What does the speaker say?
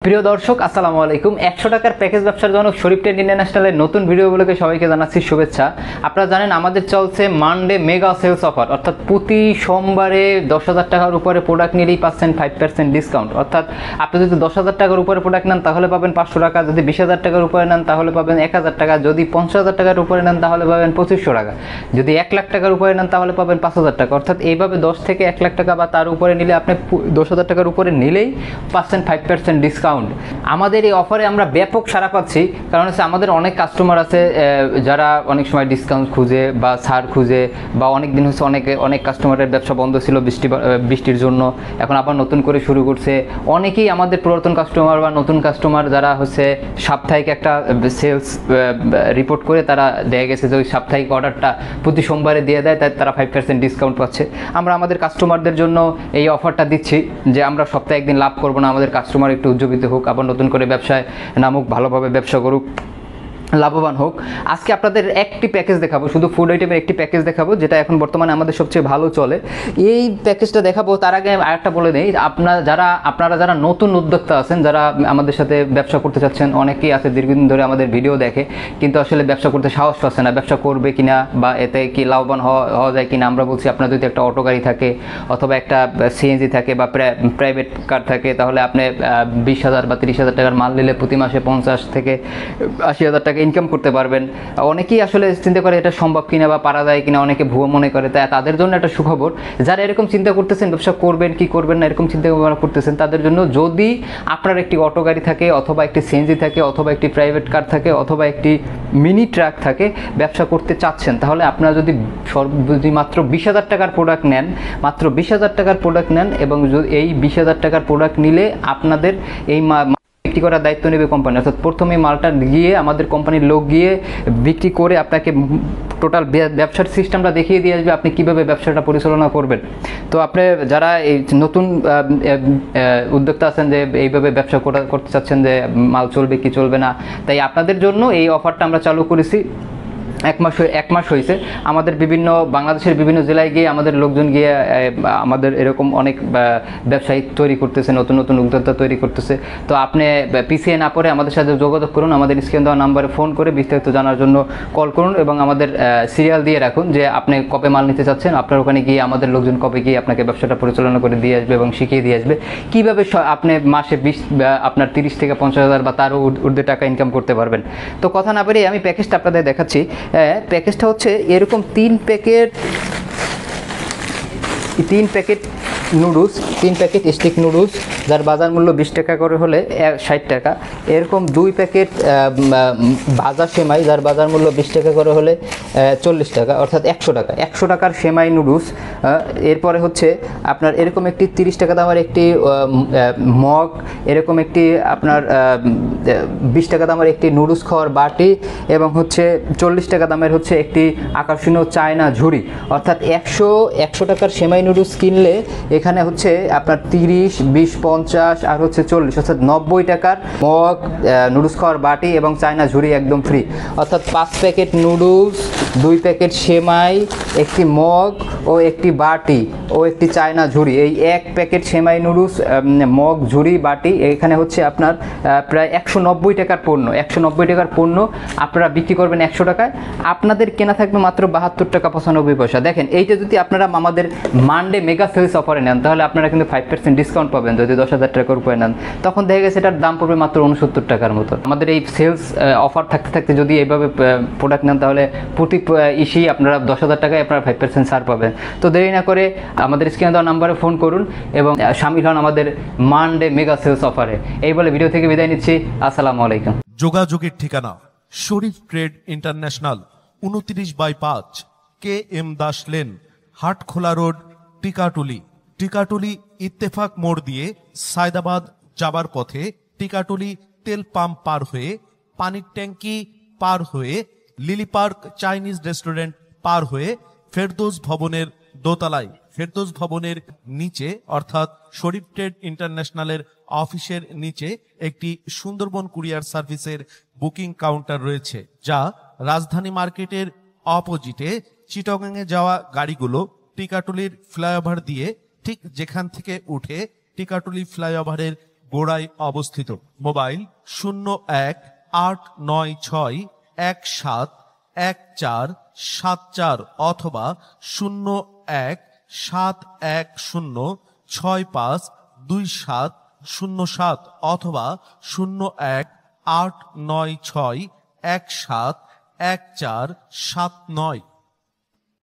প্রিয় দর্শক আসসালামু আলাইকুম। 100 টাকার প্যাকেজ ব্যবসার জন্য শরীফ ট্রেড ইন্টারন্যাশনালের নতুন ভিডিওগুলোকে সবাইকে জানাচ্ছি শুভেচ্ছা। আপনারা জানেন আমাদের চলছে মানডে মেগা সেলস অফার, অর্থাৎ প্রতি সোমবারে 10,000 টাকার উপরে প্রোডাক্ট নিলেই পাচ্ছেন 5% ডিসকাউন্ট। অর্থাৎ আপনি যদি 10,000 টাকার উপরে প্রোডাক্ট নেন তাহলে পাবেন 500 টাকা, যদি 20,000 টাকার উপরে নেন তাহলে পাবেন 1,000 টাকা, যদি 50,000 টাকার উপরে নেন তাহলে পাবেন 2,500 টাকা, যদি 1 লাখ টাকার উপরে নেন তাহলে পাবেন 5,000 টাকা। অর্থাৎ এইভাবে 10 থেকে 1 লাখ টাকা বা তার উপরে নিলে আপনি 10,000 টাকার উপরে নিলেই পাচ্ছেন 5% ডিসকাউন্ট। আমাদের এই অফারে আমরা ব্যাপক সাড়া পাচ্ছি, কারণ হচ্ছে আমাদের অনেক কাস্টমার আছে যারা অনেক সময় ডিসকাউন্ট খুঁজে বা ছাড় খুঁজে, বা অনেক দিন হচ্ছে অনেক কাস্টমারের ব্যবসা বন্ধ ছিল বৃষ্টির জন্য, এখন আবার নতুন করে শুরু করছে। অনেকেই আমাদের পুরাতন কাস্টমার বা নতুন কাস্টমার যারা হচ্ছে সাপ্তাহিক একটা সেলস রিপোর্ট করে তারা দেখা গেছে যে ওই সাপ্তাহিক অর্ডারটা প্রতি সোমবারে দিয়ে দেয়, তাই তারা 5% ডিসকাউন্ট পাচ্ছে। আমরা আমাদের কাস্টমারদের জন্য এই অফারটা দিচ্ছি যে আমরা সপ্তাহে একদিন লাভ করবো না, আমাদের কাস্টমার একটু উজ্জীবিত হোক, আবার নতুন করে ব্যবসায় নামুক, ভালোভাবে ব্যবসা করুক, লাভবান হোক। আজকে আপনাদের একটি প্যাকেজ দেখাবো, শুধু ফুড আইটেমের একটি প্যাকেজ দেখাবো যেটা এখন বর্তমানে আমাদের সবচেয়ে ভালো চলে। এই প্যাকেজটা দেখাবো তার আগে আরেকটা বলে নেই, আপনারা যারা নতুন উদ্যোক্তা আছেন, যারা আমাদের সাথে ব্যবসা করতে চাচ্ছেন, অনেকেই আছে দীর্ঘদিন ধরে আমাদের ভিডিও দেখে কিন্তু আসলে ব্যবসা করতে সাহস পাচ্ছে না, ব্যবসা করবে কিনা বা এতে কি লাভবান হওয়া যায় কিনা। আমরা বলছি আপনার যদি একটা অটো গাড়ি থাকে অথবা একটা সিএনজি থাকে বা প্রাইভেট কার থাকে, তাহলে আপনি 20,000 বা 30,000 টাকার মাল নিলে প্রতি মাসে 50 থেকে 80,000 টাকা ইনকাম করতে পারবেন। অনেকেই আসলে চিন্তা করে এটা সম্ভব কিনা বা পারা যায় কিনা, অনেকে ভুয়ো মনে করে। তাই তাদের জন্য একটা সুখবর, যারা এরকম চিন্তা করতেছেন ব্যবসা করবেন কি করবেন না এরকম চিন্তা করতেছেন, তাদের জন্য যদি আপনার একটি অটো গাড়ি থাকে অথবা একটি সিএনজি থাকে অথবা একটি প্রাইভেট কার থাকে অথবা একটি মিনি ট্রাক থাকে, ব্যবসা করতে চাচ্ছেন, তাহলে আপনারা যদি মাত্র 20,000 টাকার প্রোডাক্ট নেন, মাত্র 20,000 টাকার প্রোডাক্ট নেন এবং এই 20,000 টাকার প্রোডাক্ট নিলে আপনাদের এই বিক্রি করার দায়িত্ব নেবে কোম্পানি। অর্থাৎ প্রথমে মালটা গিয়ে আমাদের কোম্পানির লোক গিয়ে বিক্রি করে আপনাকে টোটাল ব্যবসার সিস্টেমটা দেখিয়ে দিয়ে আসবে, আপনি কীভাবে ব্যবসাটা পরিচালনা করবেন। তো আপনি যারা এই নতুন উদ্যোক্তা আছেন যে এইভাবে ব্যবসা করতে চাচ্ছেন যে মাল চলবে কি চলবে না, তাই আপনাদের জন্য এই অফারটা আমরা চালু করেছি। এক মাস হয়েছে। আমাদের বাংলাদেশের বিভিন্ন জেলায় গিয়ে আমাদের লোকজন গিয়ে আমাদের এরকম অনেক ব্যবসায়ী তৈরি করতেছে, নতুন নতুন উদ্যোক্তা তৈরি করতেছে। তো আপনি পিছিয়ে না পড়ে আমাদের সাথে যোগাযোগ করুন, আমাদের স্ক্রিন দেওয়া নাম্বারে ফোন করে বিস্তারিত জানার জন্য কল করুন এবং আমাদের সিরিয়াল দিয়ে রাখুন যে আপনি কবে মাল নিতে চাচ্ছেন। আপনার ওখানে গিয়ে আমাদের লোকজন কবে গিয়ে আপনাকে ব্যবসাটা পরিচালনা করে দিয়ে আসবে এবং শিখিয়ে দিয়ে আসবে কীভাবে আপনি মাসে আপনার 30 থেকে 50,000 বা তারও ঊর্ধ্বে টাকা ইনকাম করতে পারবেন। তো কথা না বেরিয়ে আমি প্যাকেজটা আপনাদের দেখাচ্ছি। প্যাকেজটা হচ্ছে এরকম 3 packet noodles, 3 packet stick noodles যার বাজার মূল্য 20 টাকা করে হলে 60 টাকা। এরকম 2 প্যাকেট ভাজা সেমাই যার বাজার মূল্য 20 টাকা করে হলে 40 টাকা, অর্থাৎ 100 টাকা। 100 টাকার সেমাই নুডলস। এরপরে হচ্ছে আপনার এরকম একটি 30 টাকা দামের একটি মগ, এরকম একটি আপনার 20 টাকা দামের একটি নুডলস খাওয়ার বাটি এবং হচ্ছে 40 টাকা দামের হচ্ছে একটি আকর্ষণীয় চায়না ঝুড়ি। অর্থাৎ 100 টাকার সেমাই নুডলস কিনলে এখানে হচ্ছে আপনার 30, 20, 50 আর হচ্ছে 40, অর্থাৎ 90 টাকার মগ, নুডলস খাওয়ার বাটি এবং চায়না ঝুড়ি একদম ফ্রি। অর্থাৎ 5 প্যাকেট নুডলস, 2 প্যাকেট সেমাই, একটি মগ ও একটি বাটি ও একটি চায়না ঝুড়ি, এই 1 প্যাকেট সেমাই নুডলস, মগ, ঝুড়ি, বাটি, এখানে হচ্ছে আপনার প্রায় 190 টাকার পণ্য। 190 টাকার পণ্য আপনারা বিক্রি করবেন 100 টাকায়, আপনাদের কেনা থাকবে মাত্র 72 টাকা 95 পয়সা। দেখেন এইটা যদি আপনারা আমাদের মানডে মেগা সেলস অফারে নেন তাহলে আপনারা কিন্তু 5% ডিসকাউন্ট পাবেন। যদি 10,000 টাকার উপরে নেন তখন দেখা গেছে এটার দাম পড়বে মাত্র 69 টাকার মতো। আমাদের এই সেলস অফার থাকতে থাকতে যদি এইভাবে প্রোডাক্ট নেন তাহলে প্রতি ইস্যুই আপনারা 10,000 টাকায় আপনারা 5% ছাড় পাবেন। তো দেরি না করে আমাদের স্ক্রিনে দেওয়া নাম্বারে ফোন করুন এবং শামিল হন আমাদের মানডে মেগা সেলস অফারে। এই বলে ভিডিও থেকে বিদায় নিচ্ছি। আসসালামু আলাইকুম। যোগাযোগের ঠিকানা Sharif trade international, 29/5 KM Das lane, Hatkhola road, Tikatuli Ittefaq মোড় দিয়ে সায়দাবাদ যাবার পথে, টিকাটুলি তেল পাম্প পার হয়ে, পানির ট্যাঙ্কি পার হয়ে, লিলি পার্ক চাইনিজ রেস্টুরেন্ট পার হয়ে ফেরদৌস ভবনের দোতলায়, ফেরদৌস ভবনের নিচে অর্থাৎ শরীফ ট্রেড ইন্টারন্যাশনালের অফিসের নিচে একটি সুন্দরবন কুরিয়ার সার্ভিসের বুকিং কাউন্টার রয়েছে, যা রাজধানী মার্কেটের অপোজিটে চিটাগাংয়ে যাওয়া গাড়িগুলো টিকাটুলির ফ্লাইওভার দিয়ে ঠিক যেখান থেকে উঠে টিকাটুলি ফ্লাইওভারের গোড়ায় অবস্থিত। মোবাইল 0189171474 অথবা 017110652707 অথবা 018961714149।